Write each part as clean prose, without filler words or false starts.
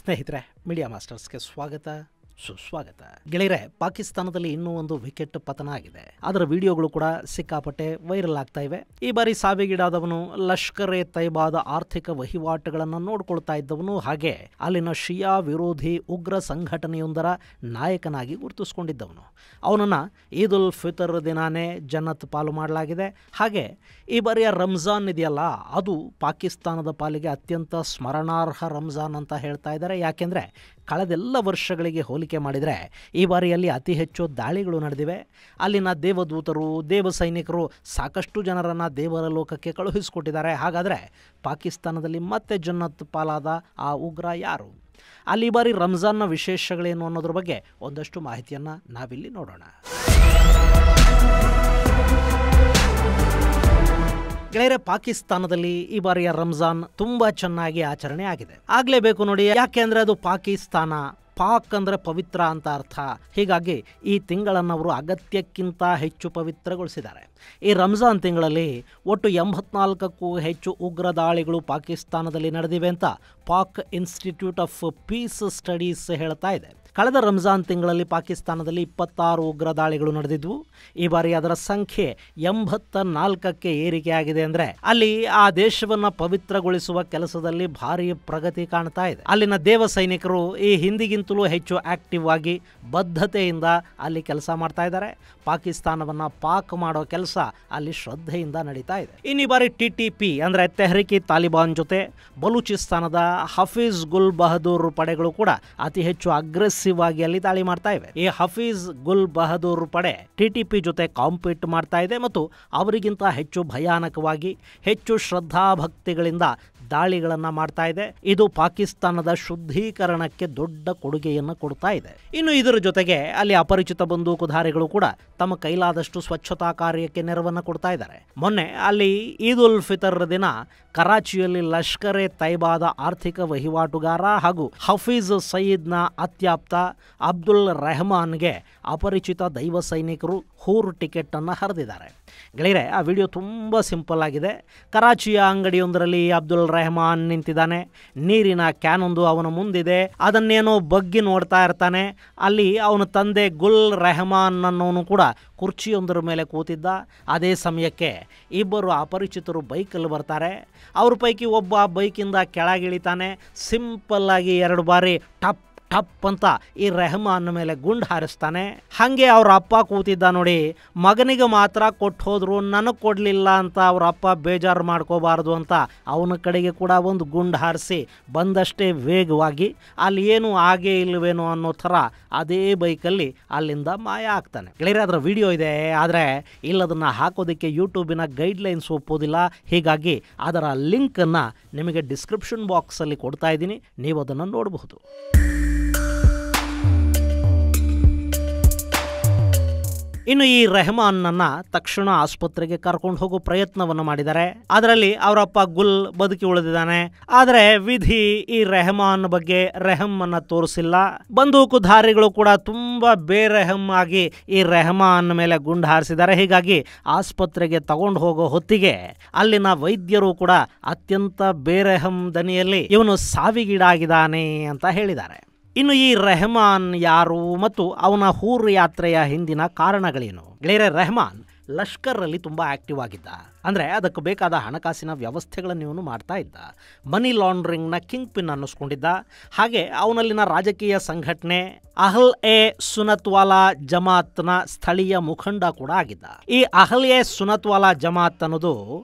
ಸ್ನೇಹಿತರೆ, ಮೀಡಿಯಾ ಮಾಸ್ಟರ್ಸ್ಗೆ ಸ್ವಾಗತ ಸುಸ್ವಾಗತ. ಗೆಳೆಯರೆ, ಪಾಕಿಸ್ತಾನದಲ್ಲಿ ಇನ್ನೂ ಒಂದು ವಿಕೆಟ್ ಪತನ ಆಗಿದೆ. ಅದರ ವಿಡಿಯೋಗಳು ಕೂಡ ಸಿಕ್ಕಾಪಟ್ಟೆ ವೈರಲ್ ಆಗ್ತಾ ಇವೆ. ಈ ಬಾರಿ ಸಾವಿಗೀಡಾದವನು ಲಷ್ಕರ್ ಎ ತೈಬಾದ ಆರ್ಥಿಕ ವಹಿವಾಟುಗಳನ್ನು ನೋಡ್ಕೊಳ್ತಾ ಇದ್ದವನು, ಹಾಗೆ ಅಲ್ಲಿನ ಶಿಯಾ ವಿರೋಧಿ ಉಗ್ರ ಸಂಘಟನೆಯೊಂದರ ನಾಯಕನಾಗಿ ಗುರುತಿಸಿಕೊಂಡಿದ್ದವನು. ಅವನನ್ನು ಈದ್ ಉಲ್ ಫಿತರ್ ದಿನಾನೇ ಜನ್ನತ್ ಪಾಲು ಮಾಡಲಾಗಿದೆ. ಹಾಗೆ ಈ ಬಾರಿಯ ರಂಜಾನ್ ಇದೆಯಲ್ಲ, ಅದು ಪಾಕಿಸ್ತಾನದ ಪಾಲಿಗೆ ಅತ್ಯಂತ ಸ್ಮರಣಾರ್ಹ ರಂಜಾನ್ ಅಂತ ಹೇಳ್ತಾ ಇದ್ದಾರೆ. ಯಾಕೆಂದರೆ ಕಳೆದೆಲ್ಲ ವರ್ಷಗಳಿಗೆ ಹೋಲಿಕೆ ಮಾಡಿದರೆ ಈ ಬಾರಿಯಲ್ಲಿ ಅತಿ ಹೆಚ್ಚು ದಾಳಿಗಳು ನಡೆದಿವೆ. ಅಲ್ಲಿನ ದೇವದೂತರು, ದೇವ ಸೈನಿಕರು ಸಾಕಷ್ಟು ಜನರನ್ನು ದೇವರ ಲೋಕಕ್ಕೆ ಕಳುಹಿಸಿಕೊಟ್ಟಿದ್ದಾರೆ. ಹಾಗಾದರೆ ಪಾಕಿಸ್ತಾನದಲ್ಲಿ ಮತ್ತೆ ಜನ್ನತ್ ಪಾಲಾದ ಆ ಉಗ್ರ ಯಾರು? ಅಲ್ಲಿ ಬಾರಿ ರಂಜಾನ್ನ ವಿಶೇಷಗಳೇನು ಅನ್ನೋದ್ರ ಬಗ್ಗೆ ಒಂದಷ್ಟು ಮಾಹಿತಿಯನ್ನು ನಾವಿಲ್ಲಿ ನೋಡೋಣ. ಗೆಳೆಯರೆ, ಪಾಕಿಸ್ತಾನದಲ್ಲಿ ಈ ಬಾರಿಯ ರಂಜಾನ್ ತುಂಬಾ ಚೆನ್ನಾಗಿ ಆಚರಣೆ ಆಗಿದೆ. ಆಗ್ಲೇಬೇಕು ನೋಡಿ, ಯಾಕೆ ಅಂದ್ರೆ ಅದು ಪಾಕಿಸ್ತಾನ. ಪಾಕ್ ಅಂದರೆ ಪವಿತ್ರ ಅಂತ ಅರ್ಥ. ಹೀಗಾಗಿ ಈ ತಿಂಗಳನ್ನು ಅವರು ಅಗತ್ಯಕ್ಕಿಂತ ಹೆಚ್ಚು ಪವಿತ್ರಗೊಳಿಸಿದ್ದಾರೆ. ಈ ರಂಜಾನ್ ತಿಂಗಳಲ್ಲಿ ಒಟ್ಟು 84ಕ್ಕೂ ಹೆಚ್ಚು ಉಗ್ರ ದಾಳಿಗಳು ಪಾಕಿಸ್ತಾನದಲ್ಲಿ ನಡೆದಿವೆ ಅಂತ Pak institute of piece studies ಹೇಳ್ತಾ ಇದೆ. ಕಳೆದ ರಂಜಾನ್ ತಿಂಗಳಲ್ಲಿ ಪಾಕಿಸ್ತಾನದಲ್ಲಿ 26 ಉಗ್ರ ದಾಳಿಗಳು ನಡೆದಿದ್ವು. ಈ ಬಾರಿ ಅದರ ಸಂಖ್ಯೆ 84ಕ್ಕೆ ಏರಿಕೆಯಾಗಿದೆ. ಅಂದರೆ ಅಲ್ಲಿ ಆ ದೇಶವನ್ನು ಪವಿತ್ರಗೊಳಿಸುವ ಕೆಲಸದಲ್ಲಿ ಭಾರಿ ಪ್ರಗತಿ ಕಾಣ್ತಾ ಇದೆ. ಅಲ್ಲಿನ ದೇವ ಸೈನಿಕರು ಈ ಹಿಂದಿಗಿಂತಲೂ ಹೆಚ್ಚು ಆಕ್ಟಿವ್ ಆಗಿ ಬದ್ಧತೆಯಿಂದ ಅಲ್ಲಿ ಕೆಲಸ ಮಾಡ್ತಾ ಇದ್ದಾರೆ. ಪಾಕಿಸ್ತಾನವನ್ನು ಪಾಕ್ ಮಾಡೋ ಕೆಲಸ ಅಲ್ಲಿ ಶ್ರದ್ಧೆಯಿಂದ ನಡೀತಾ ಇದೆ. ಇನ್ನು ಈ ಬಾರಿ TTP ಅಂದರೆ ತೆಹ್ರಿಕ್ ತಾಲಿಬಾನ್ ಜೊತೆ ಬಲೂಚಿಸ್ತಾನದ ಹಫೀಜ್ ಗುಲ್ ಬಹದ್ದೂರ್ ಪಡೆಗಳು ಕೂಡ ಅತಿ ಹೆಚ್ಚು ಅಗ್ರೆಸಿವ್ ಆಗಿ ಅಲ್ಲಿ ದಾಳಿ ಮಾಡ್ತಾ ಇವೆ. ಈ ಹಫೀಜ್ ಗುಲ್ ಬಹದ್ದೂರ್ ಪಡೆ TTP ಜೊತೆ ಕಾಂಪೀಟ್ ಮಾಡ್ತಾ ಇದೆ ಮತ್ತು ಅವರಿಗಿಂತ ಹೆಚ್ಚು ಭಯಾನಕವಾಗಿ, ಹೆಚ್ಚು ಶ್ರದ್ಧಾಭಕ್ತಿಗಳಿಂದ ದಾಳಿಗಳನ್ನು ಮಾಡ್ತಾ ಇದೆ. ಇದು ಪಾಕಿಸ್ತಾನದ ಶುದ್ಧೀಕರಣಕ್ಕೆ ದೊಡ್ಡ ಕೊಡುಗೆಯನ್ನು ಕೊಡ್ತಾ ಇದೆ. ಇನ್ನು ಇದರ ಜೊತೆಗೆ ಅಲ್ಲಿ ಅಪರಿಚಿತ ಬಂದೂಕುಧಾರಿಗಳು ಕೂಡ ತಮ್ಮ ಕೈಲಾದಷ್ಟು ಸ್ವಚ್ಛತಾ ಕಾರ್ಯಕ್ಕೆ ನೆರವನ್ನು ಕೊಡ್ತಾ ಇದ್ದಾರೆ. ಮೊನ್ನೆ ಅಲ್ಲಿ ಈದ್ ಉಲ್ ಫಿತರ್ ದಿನ ಕರಾಚಿಯಲ್ಲಿ ಲಷ್ಕರ್ ಎ ತೈಬಾದ ಆರ್ಥಿಕ ವಹಿವಾಟುಗಾರ ಹಾಗೂ ಹಫೀಜ್ ಸಯೀದ್ನ ಅತ್ಯಾಪ್ತ ಅಬ್ದುಲ್ ರೆಹಮಾನ್ಗೆ ಅಪರಿಚಿತ ದೈವ ಸೈನಿಕರು ಹೂರು ಟಿಕೆಟ್ ಅನ್ನು ಹರಿದಿದ್ದಾರೆ. ಗೆಳೆಯರೆ, ಆ ವಿಡಿಯೋ ತುಂಬ ಸಿಂಪಲ್ ಆಗಿದೆ. ಕರಾಚಿಯ ಅಂಗಡಿಯೊಂದರಲ್ಲಿ ಅಬ್ದುಲ್ ರೆಹಮಾನ್ ನಿಂತಿದ್ದಾನೆ. ನೀರಿನ ಕ್ಯಾನ್ ಒಂದು ಅವನ ಮುಂದಿದೆ. ಅದನ್ನೇನೋ ಬಗ್ಗಿ ನೋಡ್ತಾ ಇರ್ತಾನೆ. ಅಲ್ಲಿ ಅವನ ತಂದೆ ಗುಲ್ ರೆಹಮಾನ್ ಅನ್ನೋನು ಕೂಡ ಕುರ್ಚಿಯೊಂದರ ಮೇಲೆ ಕೂತಿದ್ದ. ಅದೇ ಸಮಯಕ್ಕೆ ಇಬ್ಬರು ಅಪರಿಚಿತರು ಬೈಕಲ್ಲಿ ಬರ್ತಾರೆ. ಅವ್ರ ಪೈಕಿ ಒಬ್ಬ ಬೈಕಿಂದ ಕೆಳಗಿಳಿತಾನೆ. ಸಿಂಪಲ್ ಆಗಿ 2 ಬಾರಿ ಟಪ್ ಟಪ್ ಅಂತ ಈ ರೆಹಮಾನ್ ಮೇಲೆ ಗುಂಡು ಹಾರಿಸ್ತಾನೆ. ಹಾಗೆ ಅವ್ರ ಅಪ್ಪ ಕೂತಿದ್ದ ನೋಡಿ. ಮಗನಿಗೆ ಮಾತ್ರ ಕೊಟ್ಟು ಹೋದ್ರು, ನನಗೆ ಕೊಡಲಿಲ್ಲ ಅಂತ ಅವ್ರ ಅಪ್ಪ ಬೇಜಾರು ಮಾಡ್ಕೋಬಾರ್ದು ಅಂತ ಅವನ ಕಡೆಗೆ ಕೂಡ ಒಂದು ಗುಂಡು ಹಾರಿಸಿ ಬಂದಷ್ಟೇ ವೇಗವಾಗಿ ಅಲ್ಲಿ ಏನು ಆಗೇ ಇಲ್ಲವೇನೋ ಅನ್ನೋ ಥರ ಅದೇ ಬೈಕಲ್ಲಿ ಅಲ್ಲಿಂದ ಮಾಯ ಆಗ್ತಾನೆ. ಗೆಳೆಯರೆ, ಅದರ ವಿಡಿಯೋ ಇದೆ, ಆದರೆ ಇಲ್ಲದನ್ನು ಹಾಕೋದಕ್ಕೆ ಯೂಟ್ಯೂಬಿನ ಗೈಡ್ಲೈನ್ಸ್ ಒಪ್ಪೋದಿಲ್ಲ. ಹೀಗಾಗಿ ಅದರ ಲಿಂಕನ್ನು ನಿಮಗೆ ಡಿಸ್ಕ್ರಿಪ್ಷನ್ ಬಾಕ್ಸಲ್ಲಿ ಕೊಡ್ತಾ ಇದ್ದೀನಿ, ನೀವು ಅದನ್ನು ನೋಡಬಹುದು. ಇನ್ನು ಈ ರೆಹಮಾನ್ನನ್ನು ತಕ್ಷಣ ಆಸ್ಪತ್ರೆಗೆ ಕರ್ಕೊಂಡು ಹೋಗೋ ಪ್ರಯತ್ನವನ್ನು ಮಾಡಿದ್ದಾರೆ. ಅದರಲ್ಲಿ ಅವರಪ್ಪ ಗುಲ್ ಬದುಕಿ ಉಳಿದಿದ್ದಾನೆ. ಆದರೆ ವಿಧಿ ಈ ರೆಹಮಾನ್ ಬಗ್ಗೆ ರೆಹಮ್ಮನ್ನು ತೋರಿಸಿಲ್ಲ. ಬಂದೂಕುಧಾರಿಗಳು ಕೂಡ ತುಂಬ ಬೇರೆಹಮ್ ಆಗಿ ಈ ರೆಹಮಾನ್ ಮೇಲೆ ಗುಂಡು ಹಾರಿಸಿದ್ದಾರೆ. ಹೀಗಾಗಿ ಆಸ್ಪತ್ರೆಗೆ ತಗೊಂಡು ಹೋಗೋ ಹೊತ್ತಿಗೆ ಅಲ್ಲಿನ ವೈದ್ಯರು ಕೂಡ ಅತ್ಯಂತ ಬೇರೆಹಮ್ ದನಿಯಲ್ಲಿ ಇವನು ಸಾವಿಗೀಡಾಗಿದ್ದಾನೆ ಅಂತ ಹೇಳಿದ್ದಾರೆ. ಇನ್ನು ಈ ರೆಹಮಾನ್ ಯಾರು ಮತ್ತು ಅವನ ಹೂರು ಯಾತ್ರೆಯ ಹಿಂದಿನ ಕಾರಣಗಳೇನು? ಗೆಳೆಯರೆ, ರೆಹಮಾನ್ ಲಷ್ಕರಲ್ಲಿ ತುಂಬ ಆಕ್ಟಿವ್ ಆಗಿದ್ದ. ಅಂದರೆ ಅದಕ್ಕೆ ಬೇಕಾದ ಹಣಕಾಸಿನ ವ್ಯವಸ್ಥೆಗಳನ್ನು ಇವನು ಮಾಡ್ತಾ ಇದ್ದ. ಮನಿ ಲಾಂಡ್ರಿಂಗ್ನ ಕಿಂಗ್ ಪಿನ್ ಅನ್ನಿಸ್ಕೊಂಡಿದ್ದ. ಹಾಗೆ ಅವನಲ್ಲಿನ ರಾಜಕೀಯ ಸಂಘಟನೆ ಅಹಲ್ ಎ ಸುನತ್ವಾಲಾ ಜಮಾತ್ನ ಸ್ಥಳೀಯ ಮುಖಂಡ ಕೂಡ ಆಗಿದ್ದ. ಈ ಅಹಲ್ ಎ ಸುನತ್ವಾಲಾ ಜಮಾತ್ ಅನ್ನೋದು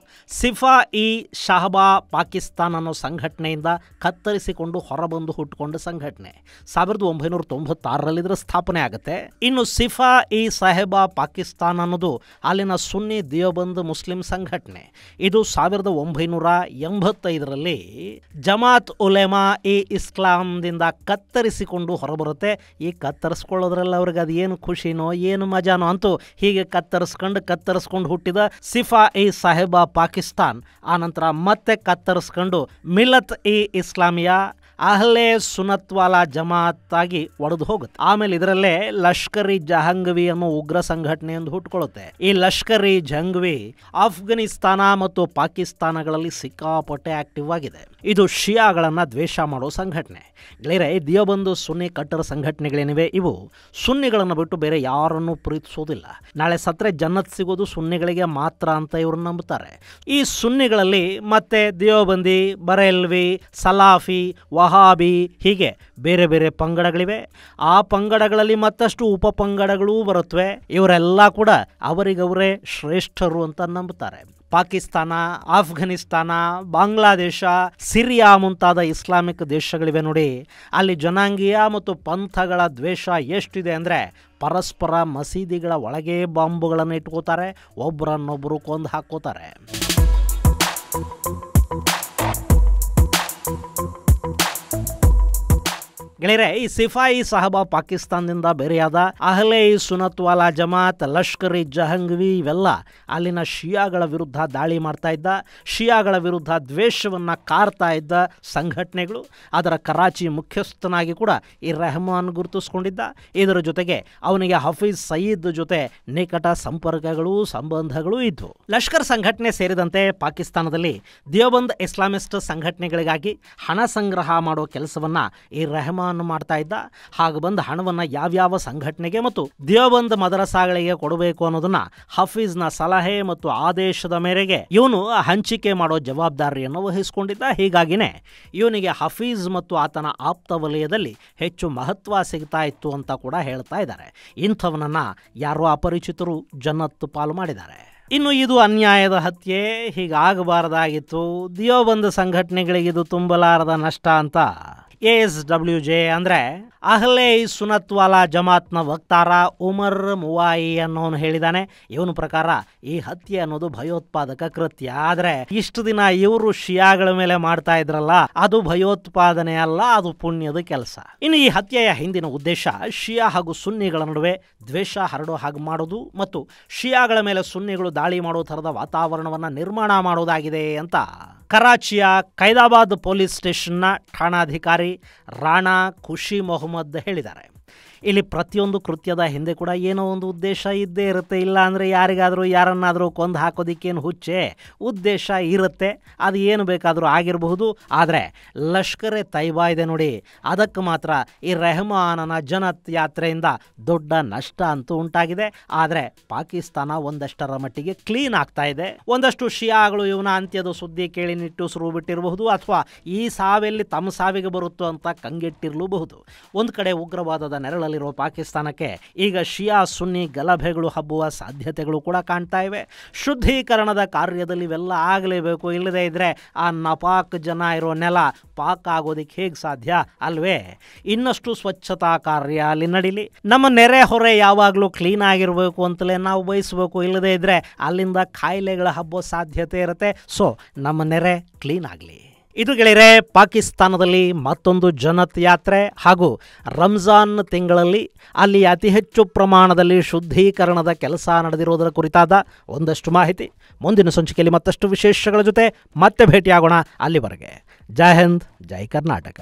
ಸಿಫಾ ಇ ಶಹಬಾ ಪಾಕಿಸ್ತಾನ್ ಅನ್ನೋ ಸಂಘಟನೆಯಿಂದ ಕತ್ತರಿಸಿಕೊಂಡು ಹೊರಬಂದು ಹುಟ್ಟುಕೊಂಡ ಸಂಘಟನೆ. 1996ರಲ್ಲಿ ಇದರ ಸ್ಥಾಪನೆ ಆಗುತ್ತೆ. ಇನ್ನು ಸಿಫಾ ಇ ಸಾಹೆಬಾ ಪಾಕಿಸ್ತಾನ್ ಅನ್ನೋದು ಅಲ್ಲಿನ ಸುನ್ನಿ ದಿಯೋಬಂದ್ ಮುಸ್ಲಿಂ ಸಂಘಟನೆ. ಇದು 1985ರಲ್ಲಿ ಜಮಾತ್ ಉಲೆಮಾ ಇ ಇಸ್ಲಾಂದಿಂದ ಕತ್ತರಿಸಿಕೊಂಡು ಹೊರಬರುತ್ತೆ. ಈ ಕತ್ತರಿಸ್ಕೊಳ್ಳೋದ್ರಲ್ಲಿ ಅವ್ರಿಗೆ ಅದು ಏನು ಖುಷಿನೋ ಏನು ಮಜಾನೋ ಅಂತೂ ಹೀಗೆ ಕತ್ತರಿಸ್ಕೊಂಡು ಹುಟ್ಟಿದ ಸಿಫಾ ಇ ಸಾಹೆಬಾ ಪಾಕಿಸ್ತಾನ್. ಆನಂತರ ಮತ್ತೆ ಕತ್ತರಿಸ್ಕೊಂಡು ಮಿಲತ್ ಇ ಇಸ್ಲಾಮಿಯಾ, ಅಹ್ಲೆ ಸುನ್ನತ್ವಾಲಾ ಜಮಾತ್ ಆಗಿ ಒಡೆದು ಹೋಗುತ್ತೆ. ಆಮೇಲೆ ಇದರಲ್ಲೇ ಲಷ್ಕರ್ ಇ ಜಹಂಗವಿ ಅನ್ನೋ ಉಗ್ರ ಸಂಘಟನೆ ಎಂದು ಹುಟ್ಟುಕೊಳ್ಳುತ್ತೆ. ಈ ಲಷ್ಕರ್ ಇ ಜಹಂಗವಿ ಆಫ್ಘನಿಸ್ತಾನ ಮತ್ತು ಪಾಕಿಸ್ತಾನಗಳಲ್ಲಿ ಸಿಕ್ಕಾಪಟ್ಟೆ ಆಕ್ಟಿವ್ ಆಗಿದೆ. ಇದು ಶಿಯಾಗಳನ್ನ ದ್ವೇಷ ಮಾಡೋ ಸಂಘಟನೆ. ಗೆಳೆಯರೆ, ದಿಯೋಬಂದ್ ಸುನ್ನಿ ಕಟ್ಟರ್ ಸಂಘಟನೆಗಳೇನಿವೆ ಇವು ಸುನ್ನಿಗಳನ್ನು ಬಿಟ್ಟು ಬೇರೆ ಯಾರನ್ನೂ ಪ್ರೀತಿಸೋದಿಲ್ಲ. ನಾಳೆ ಸತ್ರೆ ಜನ್ನತ್ ಸಿಗೋದು ಸುನ್ನಿಗಳಿಗೆ ಮಾತ್ರ ಅಂತ ಇವರು ನಂಬುತ್ತಾರೆ. ಈ ಸುನ್ನಿಗಳಲ್ಲಿ ಮತ್ತೆ ದಿಯೋಬಂದಿ, ಬರೇಲ್ವಿ, ಸಲಾಫಿ, ವಹಾಬಿ ಹೀಗೆ ಬೇರೆ ಬೇರೆ ಪಂಗಡಗಳಿವೆ. ಆ ಪಂಗಡಗಳಲ್ಲಿ ಮತ್ತಷ್ಟು ಉಪ ಪಂಗಡಗಳೂ ಬರುತ್ತವೆ. ಇವರೆಲ್ಲ ಕೂಡ ಅವರಿಗವರೇ ಶ್ರೇಷ್ಠರು ಅಂತ ನಂಬುತ್ತಾರೆ. ಪಾಕಿಸ್ತಾನ, ಆಫ್ಘನಿಸ್ತಾನ, ಬಾಂಗ್ಲಾದೇಶ, ಸಿರಿಯಾ ಮುಂತಾದ ಇಸ್ಲಾಮಿಕ್ ದೇಶಗಳಿವೆ ನೋಡಿ. ಅಲ್ಲಿ ಜನಾಂಗೀಯ ಮತ್ತು ಪಂಥಗಳ ದ್ವೇಷ ಎಷ್ಟಿದೆ ಅಂದರೆ ಪರಸ್ಪರ ಮಸೀದಿಗಳ ಒಳಗೆ ಬಾಂಬುಗಳನ್ನು ಇಟ್ಕೋತಾರೆ, ಒಬ್ಬರನ್ನೊಬ್ಬರು ಕೊಂದು ಹಾಕೋತಾರೆ. ಗೆಳೆಯರೆ, ಈ ಸಿಫಾಯಿ ಸಾಹಬ ಪಾಕಿಸ್ತಾನದಿಂದ ಬೇರೆಯಾದ ಅಹ್ಲೆ ಸುನ್ನತ್ವಾಲಾ ಜಮಾತ್, ಲಷ್ಕರ್ ಇ ಜಹಂಗವಿ ಇವೆಲ್ಲ ಅಲ್ಲಿನ ಶಿಯಾಗಳ ವಿರುದ್ಧ ದಾಳಿ ಮಾಡ್ತಾ ಇದ್ದ, ಶಿಯಾಗಳ ವಿರುದ್ಧ ದ್ವೇಷವನ್ನು ಕಾರ್ತಾ ಇದ್ದ ಸಂಘಟನೆಗಳು. ಅದರ ಕರಾಚಿ ಮುಖ್ಯಸ್ಥನಾಗಿ ಕೂಡ ಈ ರೆಹಮಾನ್ ಗುರುತಿಸ್ಕೊಂಡಿದ್ದ. ಇದರ ಜೊತೆಗೆ ಅವನಿಗೆ ಹಫೀಜ್ ಸಯೀದ್ ಜೊತೆ ನಿಕಟ ಸಂಪರ್ಕಗಳು, ಸಂಬಂಧಗಳು ಇದ್ವು. ಲಷ್ಕರ್ ಸಂಘಟನೆ ಸೇರಿದಂತೆ ಪಾಕಿಸ್ತಾನದಲ್ಲಿ ದಿಯೋಬಂದ್ ಇಸ್ಲಾಮಿಸ್ಟ್ ಸಂಘಟನೆಗಳಿಗಾಗಿ ಹಣ ಸಂಗ್ರಹ ಮಾಡೋ ಕೆಲಸವನ್ನ ಈ ರೆಹಮಾನ್ ಮಾಡ್ತಾ ಇದ್ದ. ಹಾಗೆ ಬಂದ ಹಣವನ್ನು ಯಾವ್ಯಾವ ಸಂಘಟನೆಗೆ ಮತ್ತು ದಿಯೋಬಂದ್ ಮದರಸಾಗಳಿಗೆ ಕೊಡಬೇಕು ಅನ್ನೋದನ್ನ ಹಫೀಜ್ನ ಸಲಹೆ ಮತ್ತು ಆದೇಶದ ಮೇರೆಗೆ ಇವನು ಹಂಚಿಕೆ ಮಾಡೋ ಜವಾಬ್ದಾರಿಯನ್ನು ವಹಿಸಿಕೊಂಡಿದ್ದ. ಹೀಗಾಗಿನೇ ಇವನಿಗೆ ಹಫೀಜ್ ಮತ್ತು ಆತನ ಆಪ್ತ ವಲಯದಲ್ಲಿ ಹೆಚ್ಚು ಮಹತ್ವ ಸಿಗ್ತಾ ಇತ್ತು ಅಂತ ಕೂಡ ಹೇಳ್ತಾ ಇದ್ದಾರೆ. ಇಂಥವನನ್ನ ಯಾರೋ ಅಪರಿಚಿತರು ಜನ್ನತ್ ಪಾಲು ಮಾಡಿದ್ದಾರೆ. ಇನ್ನು ಇದು ಅನ್ಯಾಯದ ಹತ್ಯೆ, ಹೀಗಾಗಬಾರ್ದಾಗಿತ್ತು, ದಿಯೋಬಂದ್ ಸಂಘಟನೆಗಳಿಗೆ ಇದು ತುಂಬಲಾರದ ನಷ್ಟ ಅಂತ ASWJ ಅಂದರೆ ಅಹ್ಲೆ ಸುನ್ನತ್ವಾಲಾ ಜಮಾತ್ನ ವಕ್ತಾರ ಉಮರ್ ಮುವಾಯಿ ಅನ್ನೋನು ಹೇಳಿದ್ದಾನೆ. ಇವನ ಪ್ರಕಾರ ಈ ಹತ್ಯೆ ಅನ್ನೋದು ಭಯೋತ್ಪಾದಕ ಕೃತ್ಯ. ಆದರೆ ಇಷ್ಟು ದಿನ ಇವರು ಶಿಯಾಗಳ ಮೇಲೆ ಮಾಡ್ತಾ ಇದ್ರಲ್ಲ, ಅದು ಭಯೋತ್ಪಾದನೆ ಅಲ್ಲ, ಅದು ಪುಣ್ಯದ ಕೆಲಸ. ಇನ್ನು ಈ ಹತ್ಯೆಯ ಹಿಂದಿನ ಉದ್ದೇಶ ಶಿಯಾ ಹಾಗೂ ಸುನ್ನಿಗಳ ನಡುವೆ ದ್ವೇಷ ಹರಡೋ ಹಾಗೆ ಮಾಡೋದು ಮತ್ತು ಶಿಯಾಗಳ ಮೇಲೆ ಸುನ್ನಿಗಳು ದಾಳಿ ಮಾಡೋ ಥರದ ವಾತಾವರಣವನ್ನು ನಿರ್ಮಾಣ ಮಾಡೋದಾಗಿದೆ ಅಂತ ಕರಾಚಿಯ ಖೈದಾಬಾದ್ ಪೊಲೀಸ್ ಸ್ಟೇಷನ್ನ ಠಾಣಾಧಿಕಾರಿ ರಾಣಾ ಖುಷಿ ಮೊಹಮ್ಮದ್ ಹೇಳಿದ್ದಾರೆ. ಇಲ್ಲಿ ಪ್ರತಿಯೊಂದು ಕೃತ್ಯದ ಹಿಂದೆ ಕೂಡ ಏನೋ ಒಂದು ಉದ್ದೇಶ ಇದ್ದೇ ಇರುತ್ತೆ. ಇಲ್ಲ ಅಂದರೆ ಯಾರಿಗಾದರೂ ಯಾರನ್ನಾದರೂ ಕೊಂದು ಹಾಕೋದಿಕ್ಕೇನು ಹುಚ್ಚೆ, ಉದ್ದೇಶ ಇರುತ್ತೆ. ಅದು ಏನು ಬೇಕಾದರೂ ಆಗಿರಬಹುದು. ಆದರೆ ಲಷ್ಕರ್ ಎ ತೈಬಾ ಇದೆ ನೋಡಿ, ಅದಕ್ಕೆ ಮಾತ್ರ ಈ ರೆಹಮಾನನ ಜನತ್ ಯಾತ್ರೆಯಿಂದ ದೊಡ್ಡ ನಷ್ಟ ಅಂತೂ ಉಂಟಾಗಿದೆ. ಆದರೆ ಪಾಕಿಸ್ತಾನ ಒಂದಷ್ಟರ ಮಟ್ಟಿಗೆ ಕ್ಲೀನ್ ಆಗ್ತಾ ಇದೆ. ಒಂದಷ್ಟು ಶಿಯಾಗಳು ಇವನ ಅಂತ್ಯದ ಸುದ್ದಿ ಕೇಳಿ ನಿಟ್ಟುಸಿರು ಬಿಟ್ಟಿರಬಹುದು, ಅಥವಾ ಈ ಸಾವೆಲ್ಲಿ ತಮ್ಮ ಸಾವಿಗೆ ಬರುತ್ತೋ ಅಂತ ಕಂಗೆಟ್ಟಿರಲೂಬಹುದು. ಒಂದು ಕಡೆ ಉಗ್ರವಾದದ ನೆರಳಲ್ಲಿ ಪಾಕಿಸ್ತಾನಕ್ಕೆ ಈಗ ಶಿಯಾ ಸುನ್ನಿ ಗಲಭೆಗಳು ಹಬ್ಬುವ ಸಾಧ್ಯತೆಗಳು ಕೂಡ ಕಾಣ್ತಾ ಇವೆ. ಶುದ್ಧೀಕರಣದ ಕಾರ್ಯದಲ್ಲಿ ಇವೆಲ್ಲ ಆಗಲೇಬೇಕು. ಇಲ್ಲದೇ ಇದ್ರೆ ಆ ನಪಾಕ್ ಜನ ಇರೋ ನೆಲ ಪಾಕ್ ಆಗೋದಿಕ್ಕೆ ಹೇಗೆ ಸಾಧ್ಯ ಅಲ್ವೇ? ಇನ್ನಷ್ಟು ಸ್ವಚ್ಛತಾ ಕಾರ್ಯ ಅಲ್ಲಿ ನಡೀಲಿ. ನಮ್ಮ ನೆರೆ ಹೊರೆ ಯಾವಾಗಲೂ ಕ್ಲೀನ್ ಆಗಿರಬೇಕು ಅಂತಲೇ ನಾವು ಬಯಸಬೇಕು. ಇಲ್ಲದೇ ಇದ್ರೆ ಅಲ್ಲಿಂದ ಕಾಯಿಲೆಗಳ ಹಬ್ಬೋ ಸಾಧ್ಯತೆ ಇರುತ್ತೆ. ಸೊ ನಮ್ಮ ನೆರೆ ಕ್ಲೀನ್ ಆಗಲಿ. ಇದು ಗೆಳೆಯರೆ, ಪಾಕಿಸ್ತಾನದಲ್ಲಿ ಮತ್ತೊಂದು ಜನತ್ ಯಾತ್ರೆ ಹಾಗೂ ರಂಜಾನ್ ತಿಂಗಳಲ್ಲಿ ಅಲ್ಲಿ ಅತಿ ಹೆಚ್ಚು ಪ್ರಮಾಣದಲ್ಲಿ ಶುದ್ಧೀಕರಣದ ಕೆಲಸ ನಡೆದಿರೋದರ ಕುರಿತಾದ ಒಂದಷ್ಟು ಮಾಹಿತಿ. ಮುಂದಿನ ಸಂಚಿಕೆಯಲ್ಲಿ ಮತ್ತಷ್ಟು ವಿಶೇಷಗಳ ಜೊತೆ ಮತ್ತೆ ಭೇಟಿಯಾಗೋಣ. ಅಲ್ಲಿವರೆಗೆ ಜೈ ಹಿಂದ್, ಜೈ ಕರ್ನಾಟಕ.